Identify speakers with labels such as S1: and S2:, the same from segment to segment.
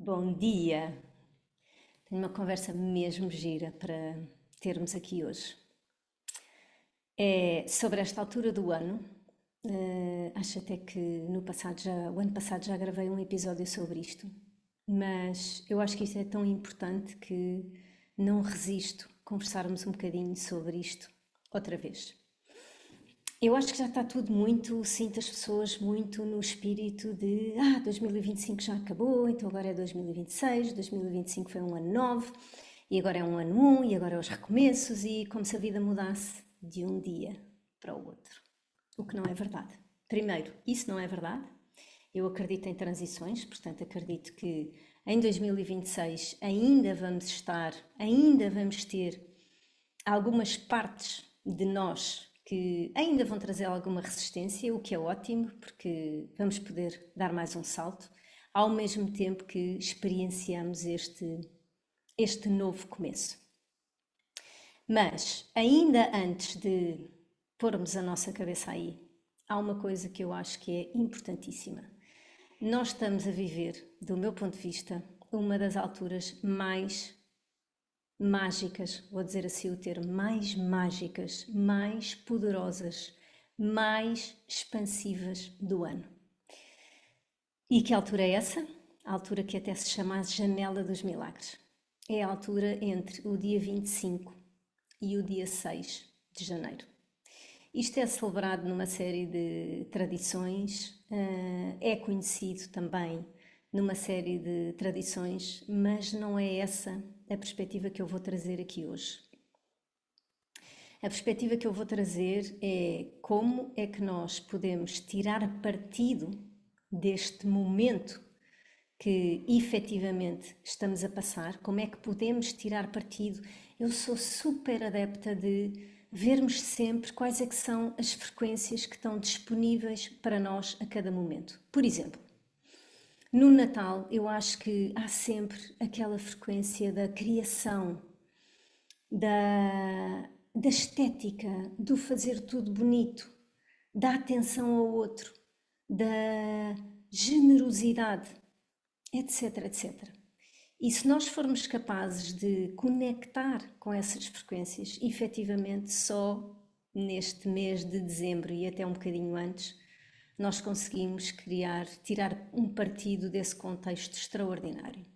S1: Bom dia! Tenho uma conversa mesmo gira para termos aqui hoje. É sobre esta altura do ano. Acho até que o ano passado já gravei um episódio sobre isto, mas eu acho que isto é tão importante que não resisto a conversarmos um bocadinho sobre isto outra vez. Eu acho que já está tudo muito, sinto as pessoas muito no espírito de 2025 já acabou, então agora é 2026, 2025 foi um ano novo, e agora é um ano e agora é os recomeços, e como se a vida mudasse de um dia para o outro. O que não é verdade. Primeiro, isso não é verdade. Eu acredito em transições, portanto acredito que em 2026 ainda vamos ter algumas partes de nós que ainda vão trazer alguma resistência, o que é ótimo, porque vamos poder dar mais um salto, ao mesmo tempo que experienciamos este novo começo. Mas, ainda antes de pormos a nossa cabeça aí, há uma coisa que eu acho que é importantíssima. Nós estamos a viver, do meu ponto de vista, uma das alturas mais mágicas, vou dizer assim o termo, mais mágicas, mais poderosas, mais expansivas do ano. E que altura é essa? A altura que até se chama a Janela dos Milagres. É a altura entre o dia 25 e o dia 6 de janeiro. Isto é celebrado numa série de tradições, é conhecido também numa série de tradições, mas não é essa a perspectiva que eu vou trazer aqui hoje. A perspectiva que eu vou trazer é como é que nós podemos tirar partido deste momento que efetivamente estamos a passar, como é que podemos tirar partido. Eu sou super adepta de vermos sempre quais é que são as frequências que estão disponíveis para nós a cada momento. Por exemplo, no Natal eu acho que há sempre aquela frequência da criação, da estética, do fazer tudo bonito, da atenção ao outro, da generosidade, etc, etc. E se nós formos capazes de conectar com essas frequências, efetivamente só neste mês de dezembro e até um bocadinho antes, nós conseguimos tirar um partido desse contexto extraordinário.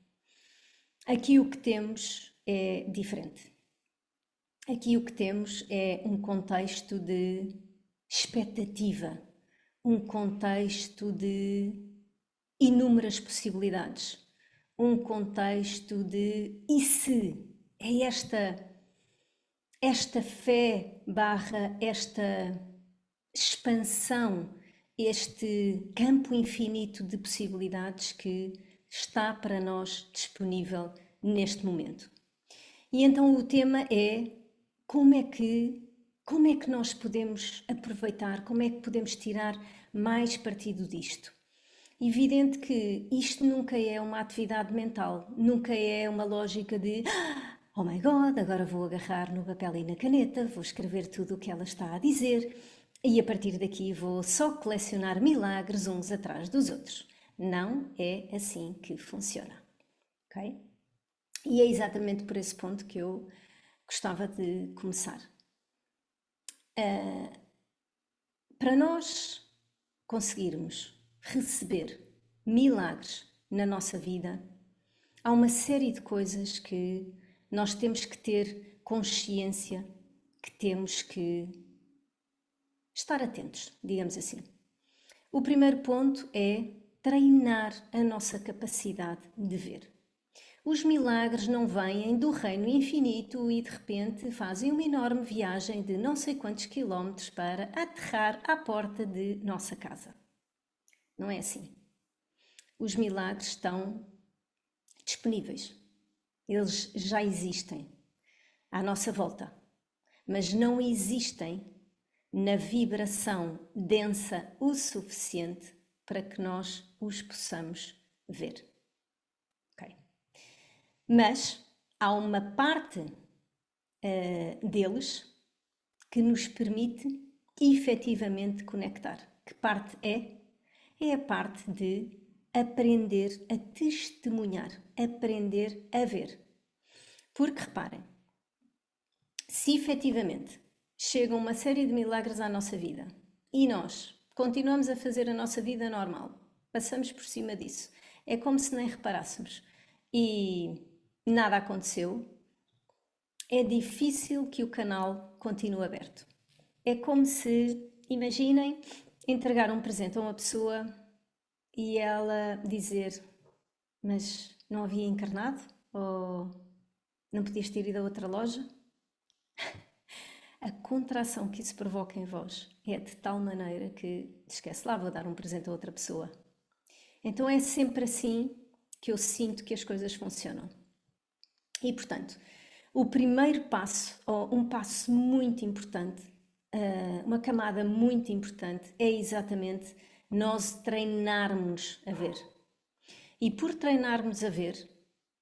S1: Aqui o que temos é diferente. Aqui o que temos é um contexto de expectativa, um contexto de inúmeras possibilidades, um contexto de e se? É esta fé barra esta expansão, este campo infinito de possibilidades que está para nós disponível neste momento. E então o tema é como é que nós podemos aproveitar, como é que podemos tirar mais partido disto. Evidente que isto nunca é uma atividade mental, nunca é uma lógica de oh my God, agora vou agarrar no papel e na caneta, vou escrever tudo o que ela está a dizer e a partir daqui vou só colecionar milagres uns atrás dos outros. Não é assim que funciona, ok? E é exatamente por esse ponto que eu gostava de começar. Para nós conseguirmos receber milagres na nossa vida, há uma série de coisas que nós temos que ter consciência, que temos que estar atentos, digamos assim. O primeiro ponto é treinar a nossa capacidade de ver. Os milagres não vêm do reino infinito e de repente fazem uma enorme viagem de não sei quantos quilómetros para aterrar à porta de nossa casa. Não é assim. Os milagres estão disponíveis. Eles já existem à nossa volta, mas não existem na vibração densa o suficiente para que nós os possamos ver. Ok? Mas há uma parte deles que nos permite efetivamente conectar. Que parte é? É a parte de aprender a testemunhar, aprender a ver. Porque reparem, se efetivamente chegam uma série de milagres à nossa vida e nós continuamos a fazer a nossa vida normal, passamos por cima disso, é como se nem reparássemos e nada aconteceu, é difícil que o canal continue aberto. É como se, imaginem, entregar um presente a uma pessoa e ela dizer: mas não havia encarnado? Ou não podias ter ido a outra loja? A contração que isso provoca em vós é de tal maneira que esquece lá, vou dar um presente a outra pessoa. Então é sempre assim que eu sinto que as coisas funcionam. E portanto, o primeiro passo, ou um passo muito importante, uma camada muito importante, é exatamente nós treinarmos a ver. E por treinarmos a ver,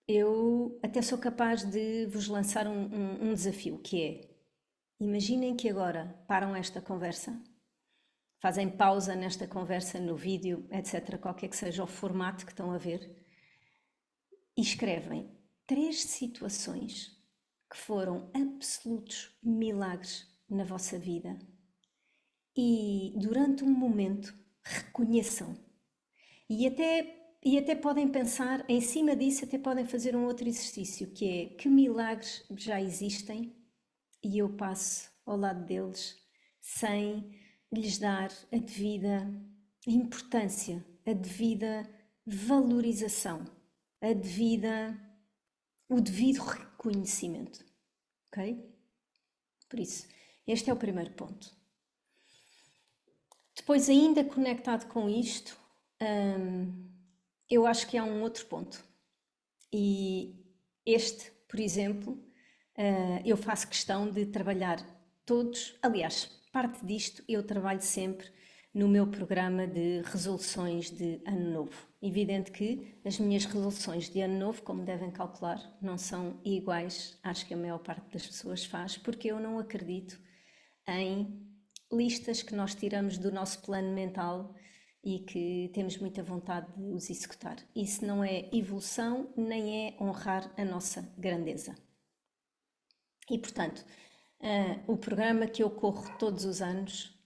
S1: eu até sou capaz de vos lançar um desafio, que é: imaginem que agora param esta conversa, fazem pausa nesta conversa, no vídeo, etc., qualquer que seja o formato que estão a ver, e escrevem 3 situações que foram absolutos milagres na vossa vida e durante um momento reconheçam. E até podem pensar, em cima disso, até podem fazer um outro exercício, que é: que milagres já existem e eu passo ao lado deles sem lhes dar a devida importância, a devida valorização, o devido reconhecimento, ok? Por isso, este é o primeiro ponto. Depois, ainda conectado com isto, eu acho que há um outro ponto. E este, por exemplo, eu faço questão de trabalhar todos. Aliás, parte disto eu trabalho sempre no meu programa de resoluções de Ano Novo. Evidente que as minhas resoluções de Ano Novo, como devem calcular, não são iguais às que a maior parte das pessoas faz, porque eu não acredito em listas que nós tiramos do nosso plano mental e que temos muita vontade de os executar. Isso não é evolução, nem é honrar a nossa grandeza. E, portanto, o programa que eu corro todos os anos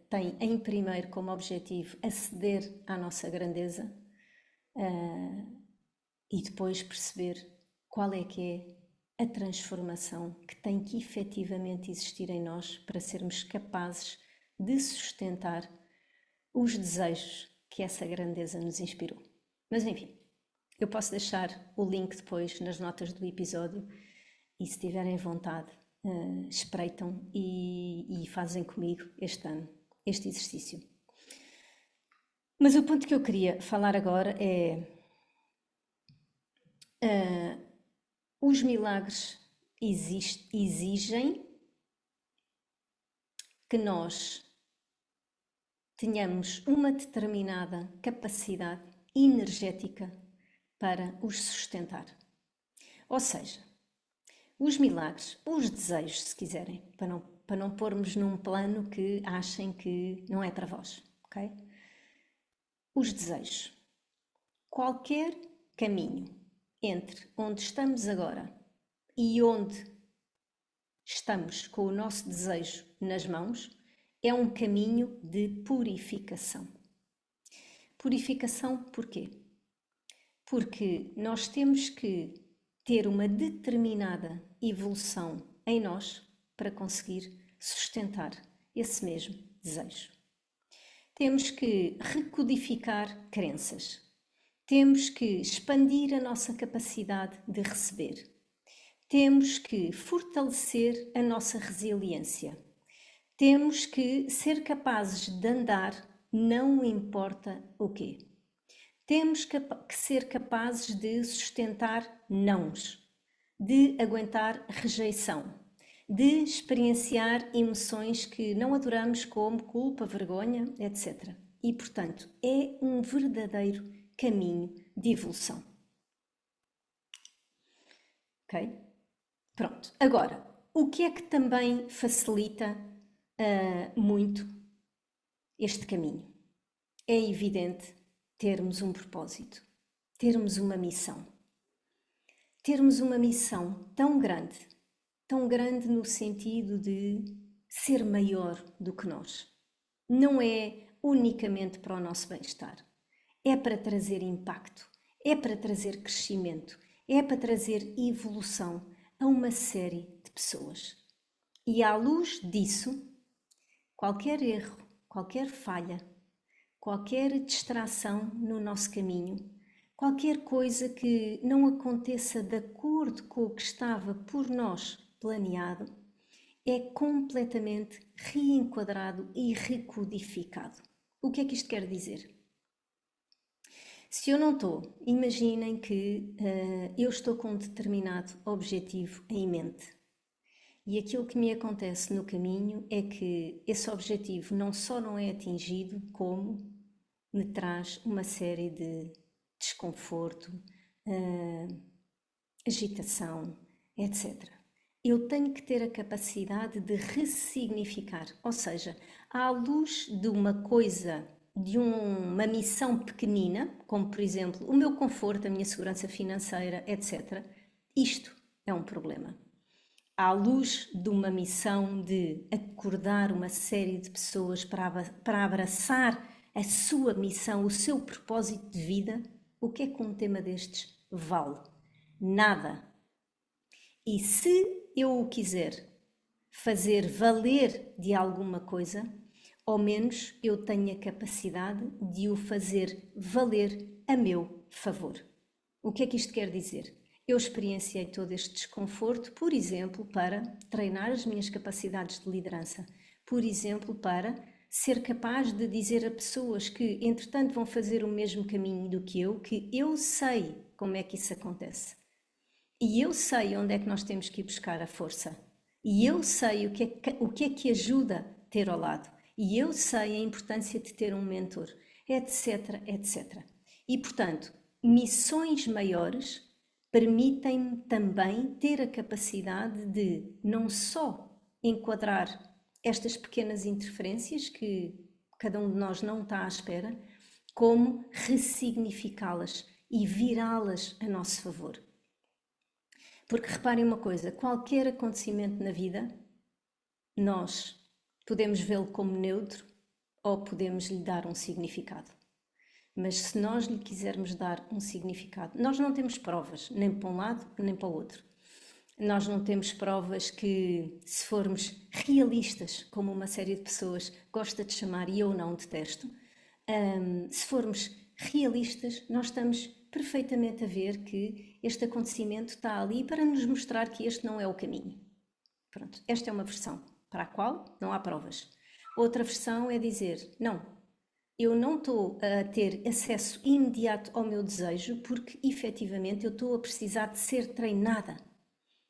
S1: tem em primeiro como objetivo aceder à nossa grandeza e depois perceber qual é que é a transformação que tem que efetivamente existir em nós para sermos capazes de sustentar os desejos que essa grandeza nos inspirou. Mas enfim, eu posso deixar o link depois nas notas do episódio e se tiverem vontade, espreitam e fazem comigo este ano este exercício. Mas o ponto que eu queria falar agora é: os milagres exigem que nós tenhamos uma determinada capacidade energética para os sustentar. Ou seja, os milagres, os desejos, se quiserem, para não pormos num plano que achem que não é para vós, ok? Os desejos. Qualquer caminho entre onde estamos agora e onde estamos com o nosso desejo nas mãos é um caminho de purificação. Purificação porquê? Porque nós temos que ter uma determinada evolução em nós para conseguir sustentar esse mesmo desejo. Temos que recodificar crenças. Temos que expandir a nossa capacidade de receber. Temos que fortalecer a nossa resiliência. Temos que ser capazes de andar, não importa o quê. Temos que ser capazes de sustentar nãos, de aguentar rejeição, de experienciar emoções que não adoramos, como culpa, vergonha, etc. E, portanto, é um verdadeiro caminho de evolução. Ok? Pronto. Agora, o que é que também facilita muito este caminho? É evidente termos um propósito, termos uma missão. Termos uma missão tão grande no sentido de ser maior do que nós. Não é unicamente para o nosso bem-estar, é para trazer impacto, é para trazer crescimento, é para trazer evolução a uma série de pessoas. E à luz disso, qualquer erro, qualquer falha, qualquer distração no nosso caminho, qualquer coisa que não aconteça de acordo com o que estava por nós planeado, é completamente reenquadrado e recodificado. O que é que isto quer dizer? Se eu não estou, imaginem que eu estou com um determinado objetivo em mente. E aquilo que me acontece no caminho é que esse objetivo não só não é atingido, como me traz uma série de desconforto, agitação, etc. Eu tenho que ter a capacidade de ressignificar, ou seja, à luz de uma coisa, de uma missão pequenina, como por exemplo o meu conforto, a minha segurança financeira, etc. Isto é um problema. À luz de uma missão de acordar uma série de pessoas para abraçar a sua missão, o seu propósito de vida, o que é que um tema destes vale? Nada. E se eu o quiser fazer valer de alguma coisa, ao menos eu tenho a capacidade de o fazer valer a meu favor. O que é que isto quer dizer? Eu experienciei todo este desconforto, por exemplo, para treinar as minhas capacidades de liderança, por exemplo, para ser capaz de dizer a pessoas que, entretanto, vão fazer o mesmo caminho do que eu sei como é que isso acontece. E eu sei onde é que nós temos que ir buscar a força. E eu sei o que é que ajuda a ter ao lado. E eu sei a importância de ter um mentor, etc, etc. E, portanto, missões maiores permitem-me também ter a capacidade de não só enquadrar estas pequenas interferências que cada um de nós não está à espera, como ressignificá-las e virá-las a nosso favor. Porque reparem uma coisa, qualquer acontecimento na vida, nós podemos vê-lo como neutro ou podemos lhe dar um significado. Mas se nós lhe quisermos dar um significado, nós não temos provas, nem para um lado nem para o outro. Nós não temos provas que, se formos realistas, como uma série de pessoas gosta de chamar e eu não detesto, se formos realistas, nós estamos perfeitamente a ver que este acontecimento está ali para nos mostrar que este não é o caminho. Pronto, esta é uma versão para a qual não há provas. Outra versão é dizer, não, eu não estou a ter acesso imediato ao meu desejo porque efetivamente eu estou a precisar de ser treinada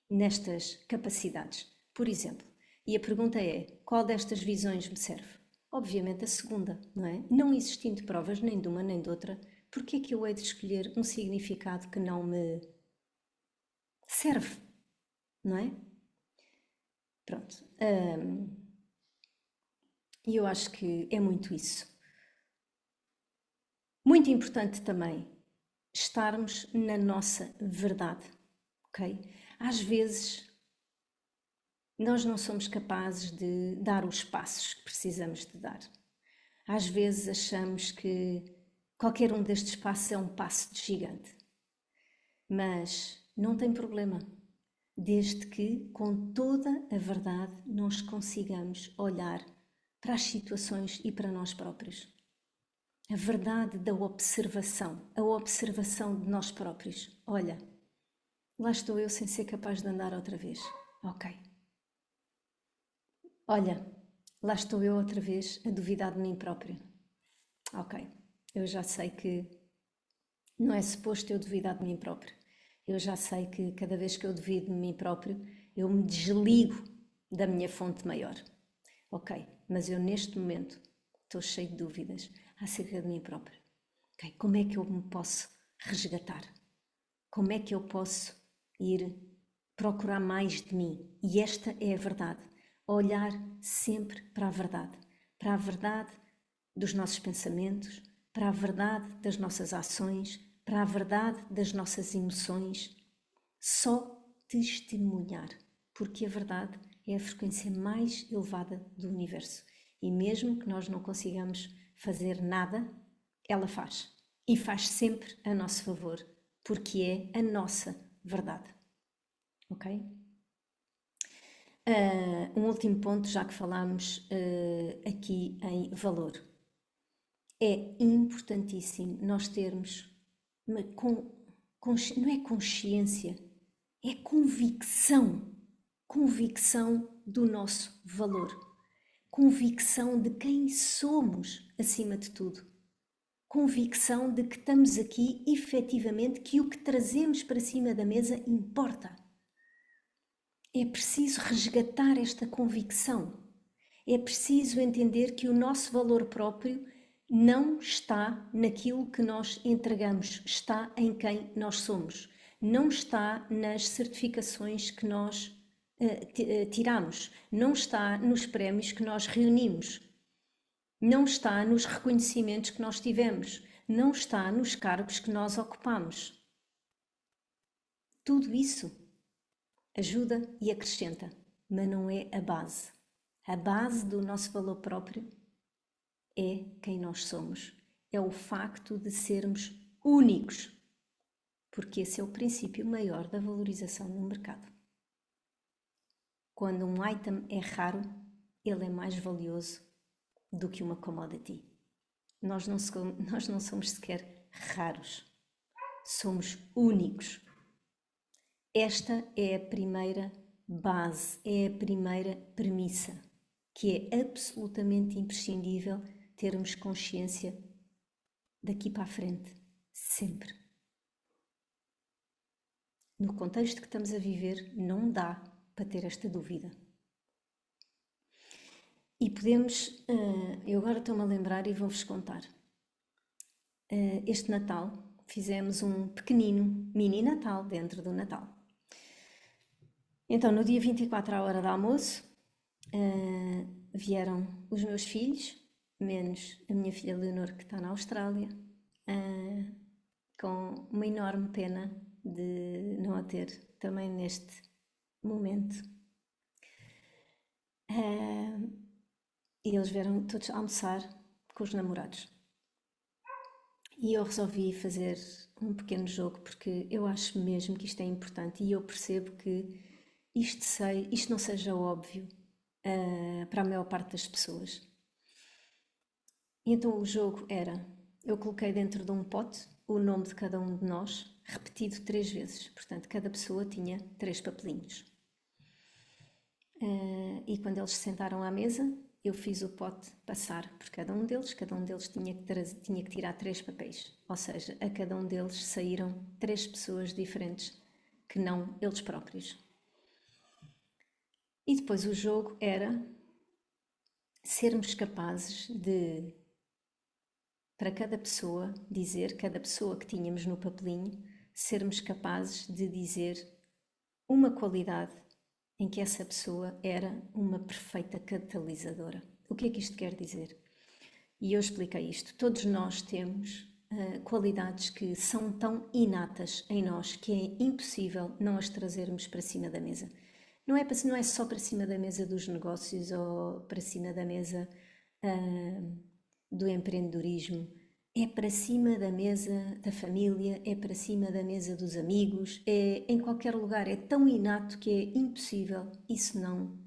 S1: nestas capacidades, por exemplo. E a pergunta é, qual destas visões me serve? Obviamente a segunda, não é? Não existindo provas nem de uma nem de outra, porque é que eu hei de escolher um significado que não me serve, não é? Pronto. E eu acho que é muito isso. Muito importante também estarmos na nossa verdade, ok? Às vezes nós não somos capazes de dar os passos que precisamos de dar. Às vezes achamos que qualquer um destes passos é um passo de gigante. Mas não tem problema, desde que com toda a verdade nós consigamos olhar para as situações e para nós próprios. A verdade da observação, a observação de nós próprios. Olha, lá estou eu sem ser capaz de andar outra vez. Ok. Olha, lá estou eu outra vez a duvidar de mim própria. Ok, eu já sei que não é suposto eu duvidar de mim própria. Eu já sei que cada vez que eu duvido de mim próprio, eu me desligo da minha fonte maior. Ok, mas eu neste momento estou cheio de dúvidas acerca de mim própria. Ok, como é que eu me posso resgatar? Como é que eu posso ir procurar mais de mim? E esta é a verdade. Olhar sempre para a verdade dos nossos pensamentos, para a verdade das nossas ações, para a verdade das nossas emoções. Só testemunhar, porque a verdade é a frequência mais elevada do universo. E mesmo que nós não consigamos fazer nada, ela faz. E faz sempre a nosso favor, porque é a nossa verdade. Ok? Um último ponto, já que falámos aqui em valor. É importantíssimo nós termos não é consciência, é convicção do nosso valor, convicção de quem somos acima de tudo, convicção de que estamos aqui efetivamente, que o que trazemos para cima da mesa importa. É preciso resgatar esta convicção. É preciso entender que o nosso valor próprio não está naquilo que nós entregamos, está em quem nós somos. Não está nas certificações que nós tiramos, não está nos prémios que nós reunimos, não está nos reconhecimentos que nós tivemos, não está nos cargos que nós ocupamos. Tudo isso ajuda e acrescenta, mas não é a base. A base do nosso valor próprio é quem nós somos. É o facto de sermos únicos, porque esse é o princípio maior da valorização no mercado. Quando um item é raro, ele é mais valioso do que uma commodity. Nós não somos sequer raros, somos únicos. Esta é a primeira base, é a primeira premissa, que é absolutamente imprescindível termos consciência daqui para a frente, sempre. No contexto que estamos a viver, não dá para ter esta dúvida. E podemos, eu agora estou-me a lembrar e vou-vos contar. Este Natal fizemos um pequenino mini Natal dentro do Natal. Então, no dia 24 à hora do almoço, vieram os meus filhos, menos a minha filha Leonor, que está na Austrália, com uma enorme pena de não a ter também neste momento. E eles vieram todos almoçar com os namorados. E eu resolvi fazer um pequeno jogo, porque eu acho mesmo que isto é importante e eu percebo que isto não seja óbvio para a maior parte das pessoas. E então o jogo era, eu coloquei dentro de um pote o nome de cada um de nós, repetido 3 vezes. Portanto, cada pessoa tinha 3 papelinhos. E quando eles se sentaram à mesa, eu fiz o pote passar por cada um deles tinha que tirar 3 papéis. Ou seja, a cada um deles saíram 3 pessoas diferentes que não eles próprios. E depois o jogo era sermos capazes de, para cada pessoa, dizer, cada pessoa que tínhamos no papelinho, sermos capazes de dizer uma qualidade em que essa pessoa era uma perfeita catalisadora. O que é que isto quer dizer? E eu expliquei isto. Todos nós temos qualidades que são tão inatas em nós que é impossível não as trazermos para cima da mesa. Não é só para cima da mesa dos negócios ou para cima da mesa do empreendedorismo. É para cima da mesa da família, é para cima da mesa dos amigos, é em qualquer lugar. É tão inato que é impossível isso não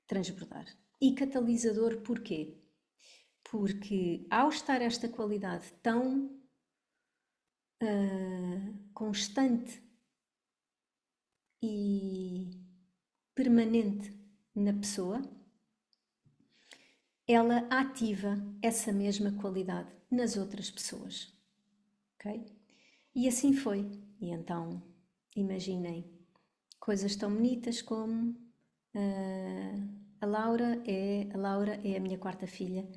S1: transbordar. E catalisador porquê? Porque ao estar esta qualidade tão constante e permanente na pessoa, ela ativa essa mesma qualidade nas outras pessoas. Ok? E assim foi. E então, imaginem coisas tão bonitas como a Laura é a minha 4ª filha.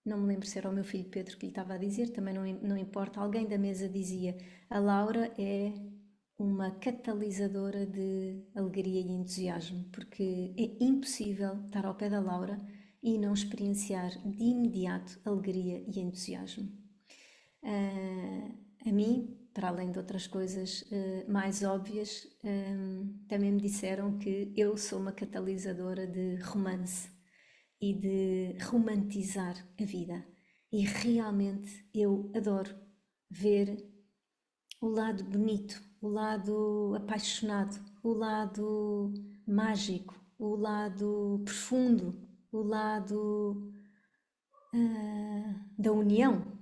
S1: Não me lembro se era o meu filho Pedro que lhe estava a dizer, também não importa. Alguém da mesa dizia: a Laura é uma catalisadora de alegria e entusiasmo, porque é impossível estar ao pé da Laura e não experienciar de imediato alegria e entusiasmo. A mim, para além de outras coisas mais óbvias, também me disseram que eu sou uma catalisadora de romance e de romantizar a vida. E realmente eu adoro ver o lado bonito, o lado apaixonado, o lado mágico, o lado profundo, o lado da união,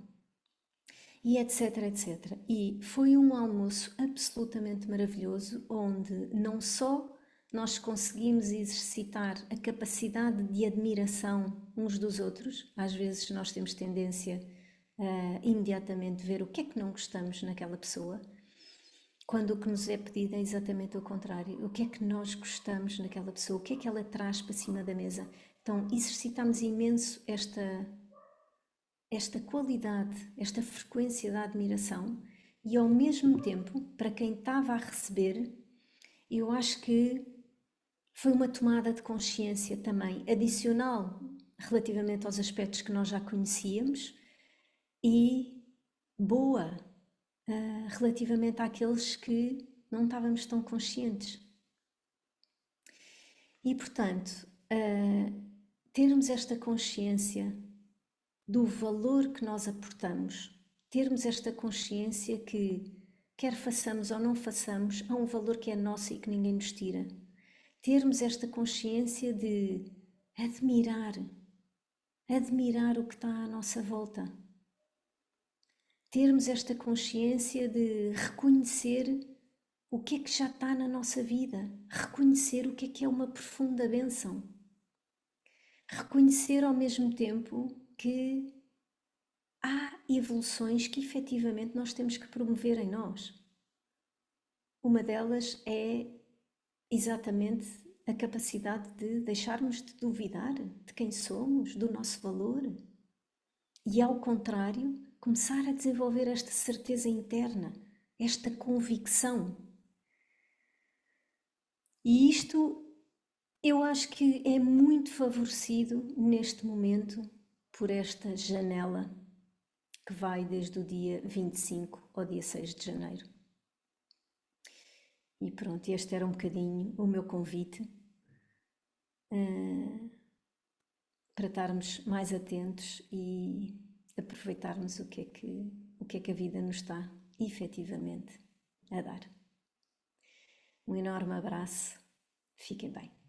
S1: e etc, etc. E foi um almoço absolutamente maravilhoso, onde não só nós conseguimos exercitar a capacidade de admiração uns dos outros, às vezes nós temos tendência a imediatamente ver o que é que não gostamos naquela pessoa, quando o que nos é pedido é exatamente o contrário. O que é que nós gostamos naquela pessoa? O que é que ela traz para cima da mesa? Então, exercitamos imenso esta qualidade, esta frequência da admiração e, ao mesmo tempo, para quem estava a receber, eu acho que foi uma tomada de consciência também adicional relativamente aos aspectos que nós já conhecíamos e boa relativamente àqueles que não estávamos tão conscientes. E, portanto, termos esta consciência do valor que nós aportamos, termos esta consciência que, quer façamos ou não façamos, há um valor que é nosso e que ninguém nos tira. Termos esta consciência de admirar o que está à nossa volta. Termos esta consciência de reconhecer o que é que já está na nossa vida, reconhecer o que é uma profunda bênção. Reconhecer ao mesmo tempo que há evoluções que efetivamente nós temos que promover em nós. Uma delas é exatamente a capacidade de deixarmos de duvidar de quem somos, do nosso valor. E ao contrário, começar a desenvolver esta certeza interna, esta convicção. E isto eu acho que é muito favorecido neste momento por esta janela que vai desde o dia 25 ao dia 6 de janeiro. E pronto, este era um bocadinho o meu convite para estarmos mais atentos e aproveitarmos o que é que a vida nos está efetivamente a dar. Um enorme abraço, fiquem bem.